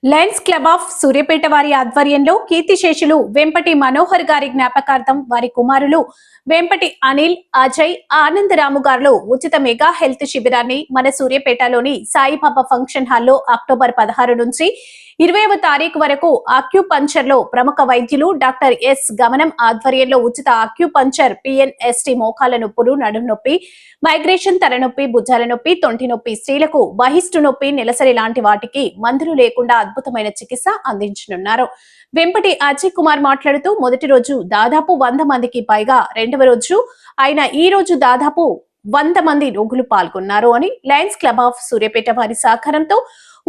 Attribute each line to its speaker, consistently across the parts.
Speaker 1: Lions club of Suryapet వారి ఆధ్వర్యంలో కీర్తిశేషులు వెంపటి మనోహర్ గారి జ్ఞాపకార్థం వారి కుమారులు వెంపటి అనిల్, అజయ్, ఆనందరాము గారు ఉచిత మెగా హెల్త్ శిబిరాన్ని మన సూర్యాపేటలోని సాయిబాబా ఫంక్షన్ హాల్లో అక్టోబర్ 16 నుంచి 20వ తారీఖు వరకు ఆక్యుపంక్చర్ లో ప్రముఖ వైద్యులు డాక్టర్ ఎస్ గమనం ఆధ్వర్యంలో ఉచిత ఆక్యుపంక్చర్, పిఎన్ఎస్టి, మోకాల నొప్పులు, నడుము నొప్పి, మైగ్రేషన్, తలనొప్పి, భుజాల నొప్పి, తొంటి నొప్పి, స్త్రీలకు బహిష్టు నొప్పి, నెలసరి లాంటి వాటికి మందులు లేకుండా అద్భుతమైన చికిత్స అందించనున్నారు. వెంపటి అజయ్ కుమార్ మాట్లాడుతూ మొదటి రోజు దాదాపు 100 మందికి పైగా, రెండవ రోజు అయిన ఈ రోజు దాదాపు 100 మంది రోగులు పాల్గొన్నారు అని లయన్స్ క్లబ్ ఆఫ్ సూర్యాపేట వారి సహకారంతో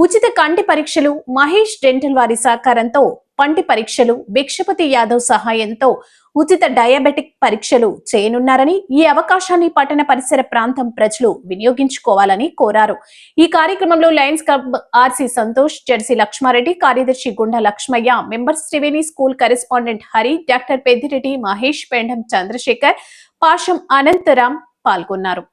Speaker 1: ఉచిత కంటి పరీక్షలు, మహేష్ డెంటల్ వారి సహకారంతో పంటి పరీక్షలు, భిక్షపతి యాదవ్ సహాయంతో ఉచిత డయాబెటిక్ పరీక్షలు చేయనున్నారని, ఈ అవకాశాన్ని పట్టణ పరిసర ప్రాంతం ప్రజలు వినియోగించుకోవాలని కోరారు. ఈ కార్యక్రమంలో లయన్స్ క్లబ్ ఆర్సి సంతోష్, జెర్సీ లక్ష్మారెడ్డి, కార్యదర్శి Gunda Lakshmaiah, members Triveni, school correspondent Hari, doctor Peddireddy Mahesh, Pendam Chandrashekar, Pasham Anantharam పాల్గొన్నారు.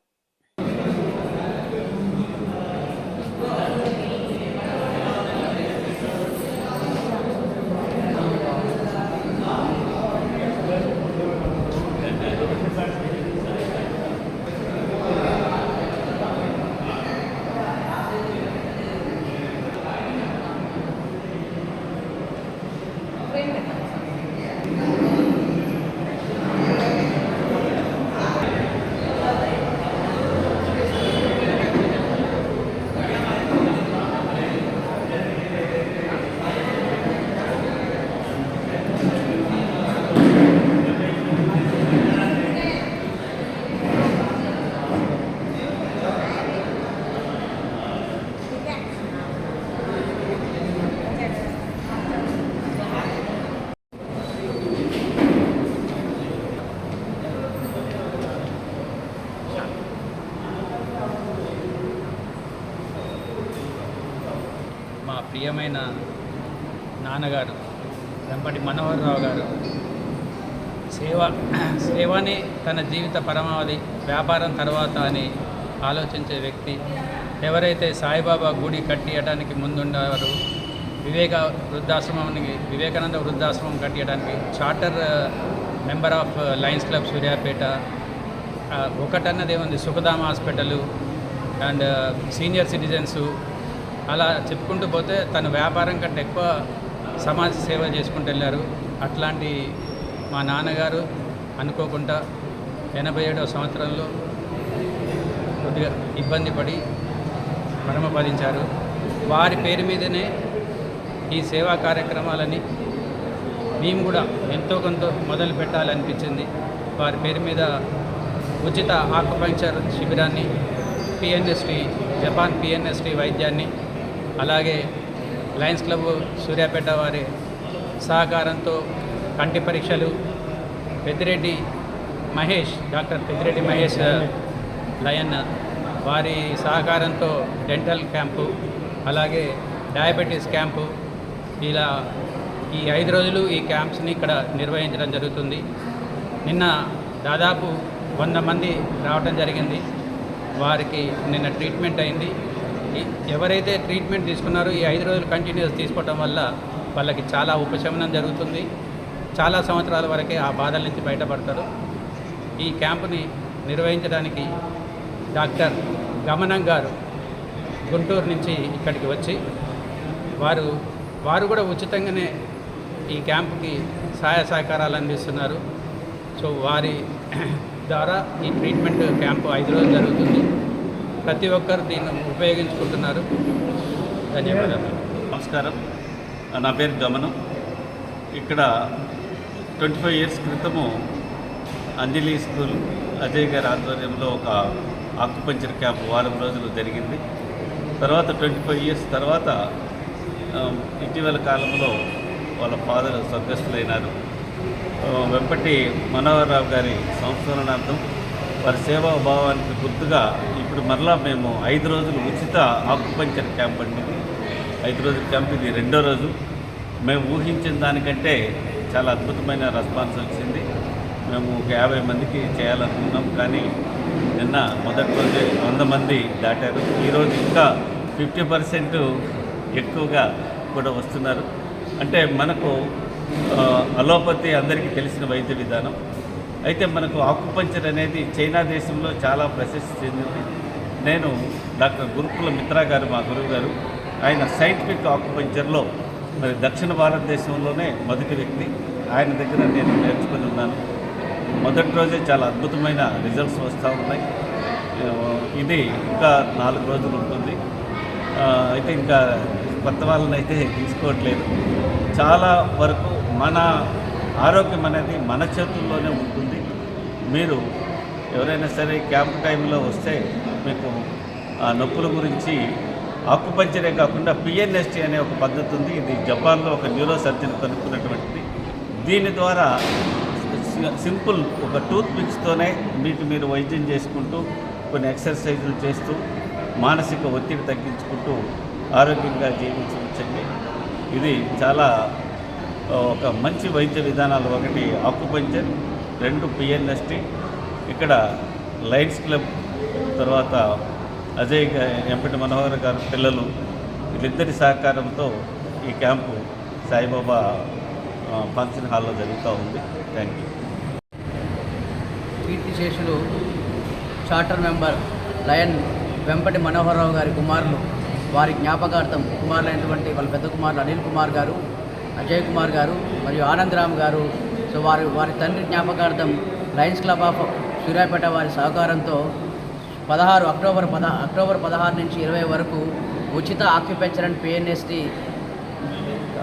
Speaker 2: మా ప్రియమైన నాన్నగారు వెంపటి మనోహర్ రావు గారు సేవని తన జీవిత పరమావధి, వ్యాపారం తర్వాత అని ఆలోచించే వ్యక్తి. ఎవరైతే సాయిబాబా గుడి కట్టియడానికి ముందుండారో, వివేకానంద వృద్ధాశ్రమం కట్టియడానికి charter member of lions club Suryapet, ఒకటన్నదే ఉంది Sukhadhama hospital and senior citizens, అలా చెప్పుకుంటూ పోతే తను వ్యాపారం కంటే ఎక్కువ సమాజ సేవ చేసుకుంటూ వెళ్ళారు. అట్లాంటి మా నాన్నగారు అనుకోకుండా 87వ సంవత్సరంలో కొద్దిగా ఇబ్బంది పడి పరమపదించారు. వారి పేరు మీదనే ఈ సేవా కార్యక్రమాలని మేము కూడా ఎంతో కొంత మొదలు పెట్టాలనిపించింది. వారి పేరు మీద ఉచిత ఆక్యుపంక్చర్ శిబిరాన్ని, పిఎన్ఎస్టి, జపాన్ పిఎన్ఎస్టి వైద్యాన్ని, అలాగే లయన్స్ క్లబ్ సూర్యాపేట వారి సహకారంతో కంటి పరీక్షలు, పెద్దిరెడ్డి మహేష్, డాక్టర్ పెద్దిరెడ్డి మహేష్ లయన్ వారి సహకారంతో డెంటల్ క్యాంపు, అలాగే డయాబెటీస్ క్యాంపు, ఇలా ఈ 5 రోజులు ఈ క్యాంప్స్ని ఇక్కడ నిర్వహించడం జరుగుతుంది. నిన్న దాదాపు 100 మంది రావడం జరిగింది. వారికి నిన్న ట్రీట్మెంట్ అయింది. ఎవరైతే ట్రీట్మెంట్ తీసుకున్నారో ఈ 5 రోజులు కంటిన్యూస్ తీసుకోవడం వల్ల వాళ్ళకి చాలా ఉపశమనం జరుగుతుంది. చాలా సంవత్సరాల వరకే ఆ బాధల నుంచి బయటపడతారు. ఈ క్యాంపుని నిర్వహించడానికి డాక్టర్ గమనం గారు గుంటూరు నుంచి ఇక్కడికి వచ్చి వారు కూడా ఉచితంగానే ఈ క్యాంపుకి సహాయ సహకారాలు అందిస్తున్నారు. సో వారి ద్వారా ఈ ట్రీట్మెంట్ క్యాంపు 5 రోజులు జరుగుతుంది. ప్రతి ఒక్కరు దీన్ని ఉపయోగించుకుంటున్నారు. ధన్యవాదాలు.
Speaker 3: నమస్కారం, నా పేరు గమనం. ఇక్కడ 25 ఇయర్స్ క్రితము అంజలి స్కూల్ అజయ్ గారి ఆధ్వర్యంలో ఒక ఆక్యుపంక్చర్ క్యాంప్ వారం రోజులు జరిగింది. తర్వాత 25 ఇయర్స్ తర్వాత ఇటీవల కాలంలో వాళ్ళ ఫాదర్ స్వర్గస్థులైనారు. వెంపటి మనోహర్ రావు గారి సంస్మరణార్థం, వారి సేవాభావానికి గుర్తుగా ఇప్పుడు మరలా మేము 5 రోజులు ఉచిత ఆక్యుపంక్చర్ క్యాంప్ అండి. 5 రోజుల క్యాంప్ ఇది 2వ రోజు. మేము ఊహించిన దానికంటే చాలా అద్భుతమైన రెస్పాన్స్ వచ్చింది. మేము ఒక 50 మందికి చేయాలనుకున్నాం, కానీ నిన్న మొదటి రోజే 100 మంది దాటారు. ఈరోజు ఇంకా 50% ఎక్కువగా కూడా వస్తున్నారు. అంటే మనకు అలోపతి అందరికీ తెలిసిన వైద్య విధానం. అయితే మనకు ఆకుపంచర్ అనేది చైనా దేశంలో చాలా ప్రసిద్ధి చెందింది. నేను డాక్టర్ గురుకుల మిత్రా గారు, మా గురువు గారు, ఆయన సైంటిఫిక్ ఆకుపంచర్లో మరి దక్షిణ భారతదేశంలోనే మొదటి వ్యక్తి. ఆయన దగ్గర నేను నేర్చుకుని ఉన్నాను. మొదటి రోజే చాలా అద్భుతమైన రిజల్ట్స్ వస్తూ ఉన్నాయి. ఇది ఇంకా 4 రోజులు ఉంటుంది. అయితే ఇంకా కొత్త వాళ్ళని అయితే తీసుకోవట్లేదు. చాలా వరకు మన ఆరోగ్యం అనేది మన చేతుల్లోనే ఉంటుంది. మీరు ఎవరైనా సరే క్యాంప్ టైంలో వస్తే మీకు ఆ నొప్పుల గురించి ఆకుపంచరే కాకుండా పిఎన్ఎస్టీ అనే ఒక పద్ధతి ఉంది. ఇది జపాన్లో ఒక న్యూరో సర్జన్ కనుక్కున్నటువంటిది. దీని ద్వారా సింపుల్ ఒక టూత్ పిక్స్తోనే మీకు మీరు వైద్యం చేసుకుంటూ కొన్ని ఎక్సర్సైజులు చేస్తూ మానసిక ఒత్తిడి తగ్గించుకుంటూ ఆరోగ్యంగా జీవించవచ్చండి. ఇది చాలా ఒక మంచి వైద్య విధానాలు. 1 ఆకుపంచర్, 2 పిఎన్ఎస్టీ. ఇక్కడ లయన్స్ క్లబ్, తర్వాత అజయ్ ఎంపటి మనోహర్ గారు పిల్లలు, వీళ్ళిద్దరి సహకారంతో ఈ క్యాంపు సాయిబాబా ఫంక్షన్ హాల్లో జరుగుతూ ఉంది. Thank you.
Speaker 4: కీర్తిశేషులు charter member lion Vempati Manohara Rao గారి కుమారులు, వారి జ్ఞాపకార్థం కుమారులైనటువంటి వాళ్ళ పెద్ద కుమారులు అనిల్ కుమార్ గారు, అజయ్ కుమార్ గారు మరియు ఆనందరామ్ గారు, సో వారి తండ్రి జ్ఞాపకార్థం లయన్స్ క్లబ్ ఆఫ్ సూర్యాపేట వారి సహకారంతో అక్టోబర్ 16 నుంచి 20 వరకు ఉచిత ఆక్యుపెంచర్ అండ్ పిఎన్ఎస్టీ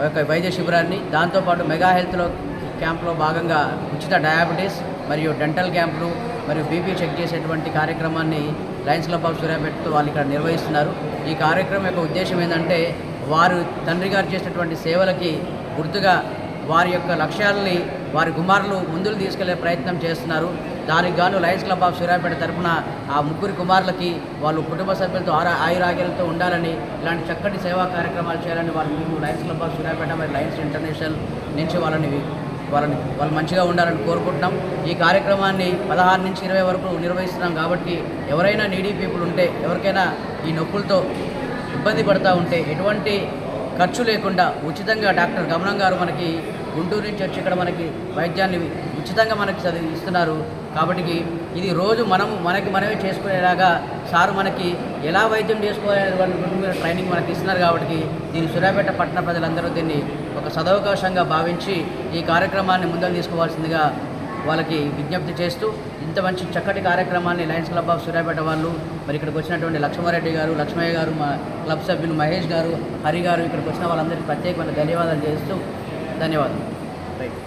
Speaker 4: యొక్క వైద్య శిబిరాన్ని, దాంతోపాటు మెగా హెల్త్లో క్యాంప్లో భాగంగా ఉచిత డయాబెటీస్ మరియు డెంటల్ క్యాంపులు మరియు బీపీ చెక్ చేసేటువంటి కార్యక్రమాన్ని లయన్స్ క్లబ్ ఆఫ్ సూర్యాపేటతో వాళ్ళు ఇక్కడ నిర్వహిస్తున్నారు. ఈ కార్యక్రమం యొక్క ఉద్దేశం ఏంటంటే వారు తండ్రి గారు చేసినటువంటి సేవలకి గుర్తుగా వారి యొక్క లక్ష్యాలని వారి కుమారులు ముందుకు తీసుకెళ్లే ప్రయత్నం చేస్తున్నారు. దానికి గాను లయన్స్ క్లబ్ ఆఫ్ సూర్యాపేట తరఫున ఆ 3 కుమారులకి వాళ్ళు కుటుంబ సభ్యులతో ఆయురాగ్యాలతో ఉండాలని, ఇలాంటి చక్కటి సేవా కార్యక్రమాలు చేయాలని మేము లయన్స్ క్లబ్ ఆఫ్ సూర్యాపేట మరియు లయన్స్ ఇంటర్నేషనల్ నుంచి వాళ్ళు మంచిగా ఉండాలని కోరుకుంటున్నాం. ఈ కార్యక్రమాన్ని 16 నుంచి 20 వరకు నిర్వహిస్తున్నాం కాబట్టి ఎవరైనా నీడీ పీపుల్ ఉంటే, ఎవరికైనా ఈ నొప్పులతో ఇబ్బంది పడుతూ ఉంటే ఎటువంటి ఖర్చు లేకుండా ఉచితంగా డాక్టర్ గమనం గారు మనకి గుంటూరు నుంచి వచ్చి ఇక్కడ మనకి వైద్యాన్ని ఉచితంగా మనకి ఇస్తున్నారు. కాబట్టి ఇది రోజు మనమే చేసుకునేలాగా సారు మనకి ఎలా వైద్యం చేసుకోవాలనే ట్రైనింగ్ మనకి ఇస్తున్నారు. కాబట్టి దీన్ని సూర్యాపేట పట్టణ ప్రజలందరూ దీన్ని ఒక సదవకాశంగా భావించి ఈ కార్యక్రమాన్ని ముందుకు తీసుకోవాల్సిందిగా వాళ్ళకి విజ్ఞప్తి చేస్తూ, ఇంత మంచి చక్కటి కార్యక్రమాన్ని లయన్స్ క్లబ్ ఆఫ్ సూర్యాపేట వాళ్ళు, మరి ఇక్కడికి వచ్చినటువంటి లక్ష్మారెడ్డి గారు, లక్ష్మయ్య గారు, మా క్లబ్ సభ్యులు మహేష్ గారు, హరి గారు, ఇక్కడికి వచ్చిన వాళ్ళందరికీ ప్రత్యేకమైన ధన్యవాదాలు చేస్తూ ధన్యవాదాలు. రైట్.